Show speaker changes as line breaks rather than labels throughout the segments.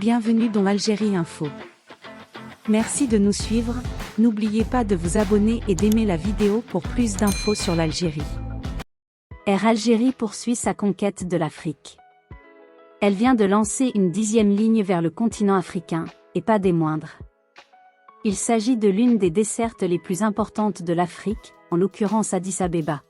Bienvenue dans Algérie Info. Merci de nous suivre, n'oubliez pas de vous abonner et d'aimer la vidéo pour plus d'infos sur l'Algérie. Air Algérie poursuit sa conquête de l'Afrique. Elle vient de lancer une 10e ligne vers le continent africain, et pas des moindres. Il s'agit de l'une des dessertes les plus importantes de l'Afrique, en l'occurrence Addis Abeba.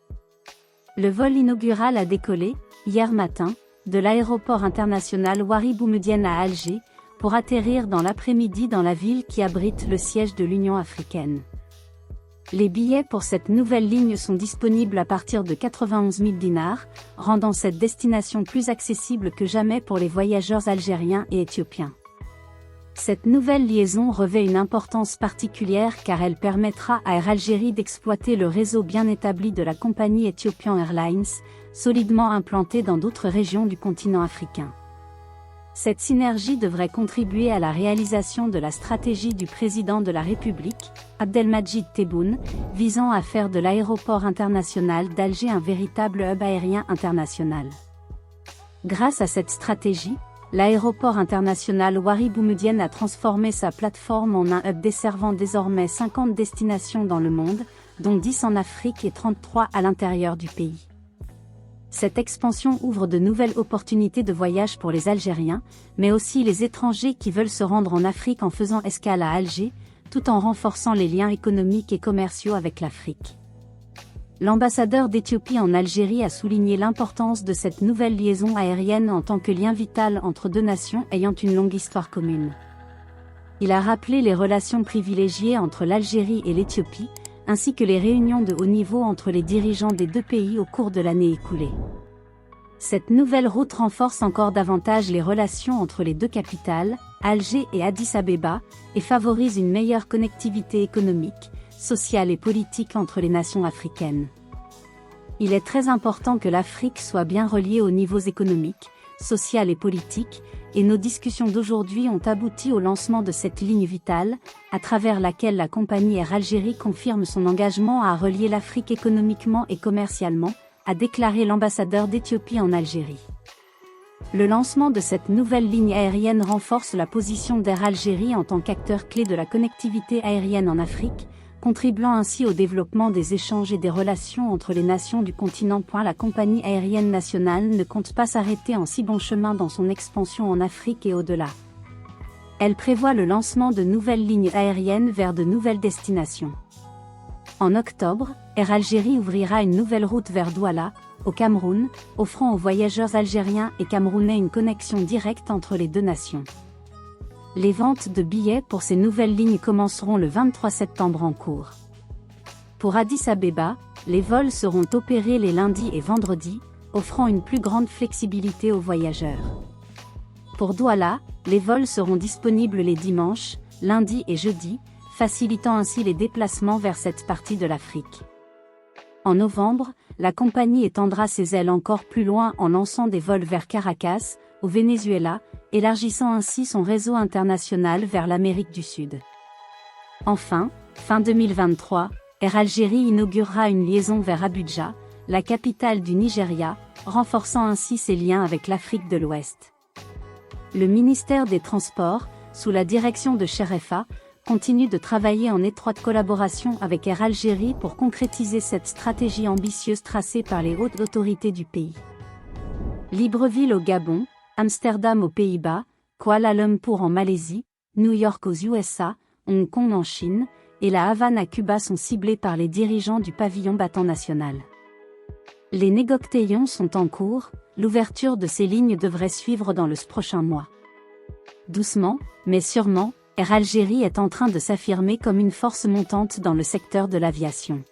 Le vol inaugural a décollé, hier matin, de l'aéroport international Ouari Boumedienne à Alger, pour atterrir dans l'après-midi dans la ville qui abrite le siège de l'Union africaine. Les billets pour cette nouvelle ligne sont disponibles à partir de 91 000 dinars, rendant cette destination plus accessible que jamais pour les voyageurs algériens et éthiopiens. Cette nouvelle liaison revêt une importance particulière car elle permettra à Air Algérie d'exploiter le réseau bien établi de la compagnie Ethiopian Airlines, solidement implantée dans d'autres régions du continent africain. Cette synergie devrait contribuer à la réalisation de la stratégie du président de la République, Abdelmadjid Tebboune, visant à faire de l'aéroport international d'Alger un véritable hub aérien international. Grâce à cette stratégie, l'aéroport international Ouari Boumedienne a transformé sa plateforme en un hub desservant désormais 50 destinations dans le monde, dont 10 en Afrique et 33 à l'intérieur du pays. Cette expansion ouvre de nouvelles opportunités de voyage pour les Algériens, mais aussi les étrangers qui veulent se rendre en Afrique en faisant escale à Alger, tout en renforçant les liens économiques et commerciaux avec l'Afrique. L'ambassadeur d'Éthiopie en Algérie a souligné l'importance de cette nouvelle liaison aérienne en tant que lien vital entre deux nations ayant une longue histoire commune. Il a rappelé les relations privilégiées entre l'Algérie et l'Éthiopie, ainsi que les réunions de haut niveau entre les dirigeants des deux pays au cours de l'année écoulée. Cette nouvelle route renforce encore davantage les relations entre les deux capitales, Alger et Addis Abeba, et favorise une meilleure connectivité économique, sociale et politique entre les nations africaines. Il est très important que l'Afrique soit bien reliée aux niveaux économiques, social et politique, et nos discussions d'aujourd'hui ont abouti au lancement de cette ligne vitale, à travers laquelle la compagnie Air Algérie confirme son engagement à relier l'Afrique économiquement et commercialement, a déclaré l'ambassadeur d'Éthiopie en Algérie. Le lancement de cette nouvelle ligne aérienne renforce la position d'Air Algérie en tant qu'acteur clé de la connectivité aérienne en Afrique, contribuant ainsi au développement des échanges et des relations entre les nations du continent. La compagnie aérienne nationale ne compte pas s'arrêter en si bon chemin dans son expansion en Afrique et au-delà. Elle prévoit le lancement de nouvelles lignes aériennes vers de nouvelles destinations. En octobre, Air Algérie ouvrira une nouvelle route vers Douala, au Cameroun, offrant aux voyageurs algériens et camerounais une connexion directe entre les deux nations. Les ventes de billets pour ces nouvelles lignes commenceront le 23 septembre en cours. Pour Addis Abeba, les vols seront opérés les lundis et vendredis, offrant une plus grande flexibilité aux voyageurs. Pour Douala, les vols seront disponibles les dimanches, lundis et jeudis, facilitant ainsi les déplacements vers cette partie de l'Afrique. En novembre, la compagnie étendra ses ailes encore plus loin en lançant des vols vers Caracas, au Venezuela, élargissant ainsi son réseau international vers l'Amérique du Sud. Enfin, fin 2023, Air Algérie inaugurera une liaison vers Abuja, la capitale du Nigeria, renforçant ainsi ses liens avec l'Afrique de l'Ouest. Le ministère des Transports, sous la direction de Cherefa, continue de travailler en étroite collaboration avec Air Algérie pour concrétiser cette stratégie ambitieuse tracée par les hautes autorités du pays. Libreville au Gabon, Amsterdam aux Pays-Bas, Kuala Lumpur en Malaisie, New York aux USA, Hong Kong en Chine, et La Havane à Cuba sont ciblés par les dirigeants du pavillon battant national. Les négociations sont en cours, l'ouverture de ces lignes devrait suivre dans le prochain mois. Doucement, mais sûrement, Air Algérie est en train de s'affirmer comme une force montante dans le secteur de l'aviation.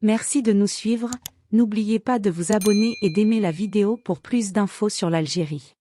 Merci de nous suivre, n'oubliez pas de vous abonner et d'aimer la vidéo pour plus d'infos sur l'Algérie.